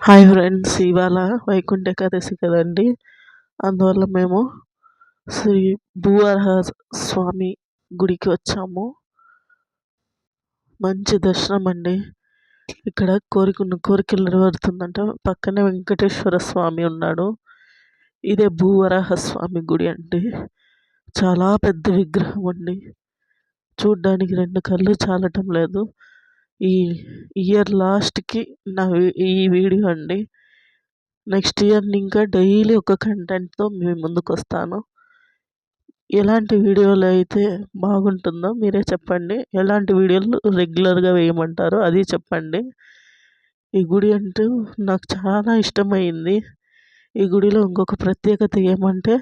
Hi friends, ఇవాళ వైకుంఠ ఏకాదశి కదండి. అందువల్ల మేము శ్రీ భూవరాహ స్వామి గుడికి వచ్చాము. మంచి దర్శనం అండి. ఇక్కడ కోరికలు నెరవేరుతుందంట. పక్కనే వెంకటేశ్వర స్వామి ఉన్నాడు. ఇదే భూవరాహ స్వామి గుడి అండి. చాలా పెద్ద విగ్రహం అండి. చూడ్డానికి 2 కళ్ళు చాలటం లేదు. ఈ ఇయర్ లాస్ట్కి ఈ వీడియో అండి. నెక్స్ట్ ఇయర్ ఇంకా డైలీ ఒక కంటెంట్తో మీ ముందుకు వస్తాను. ఎలాంటి వీడియోలు అయితే బాగుంటుందో మీరే చెప్పండి. ఎలాంటి వీడియోలు రెగ్యులర్గా వేయమంటారో అది చెప్పండి. ఈ గుడి అంటూ నాకు చాలా ఇష్టమైంది. ఈ గుడిలో ఇంకొక ప్రత్యేకత ఏమంటే,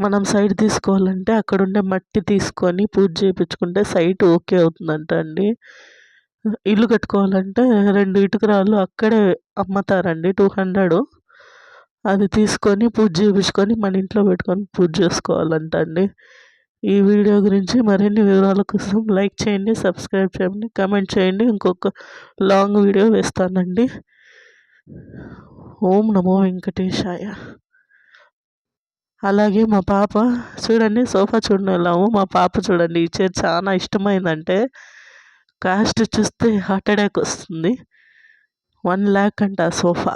మనం సైట్ తీసుకోవాలంటే అక్కడుండే మట్టి తీసుకొని పూజ చేయించుకుంటే సైట్ ఓకే అవుతుందంట అండి. ఇల్లు కట్టుకోవాలంటే 2 ఇటుకరాళ్ళు అక్కడే అమ్ముతారండి, 200. అది తీసుకొని పూజ చేయించుకొని మన ఇంట్లో పెట్టుకొని పూజ చేసుకోవాలంట అండి. ఈ వీడియో గురించి మరిన్ని వివరాల కోసం లైక్ చేయండి, సబ్స్క్రైబ్ చేయండి, కామెంట్ చేయండి. ఇంకొక లాంగ్ వీడియో వేస్తానండి. ఓం నమో వెంకటేశాయ. అలాగే మా పాప చూడండి, సోఫా చూడలేము. మా పాప చూడండి, ఈ చైర్ చాలా ఇష్టమైందంటే కాస్ట్ చూస్తే హార్ట్ అటాక్ వస్తుంది. 1 lakh అంట సోఫా.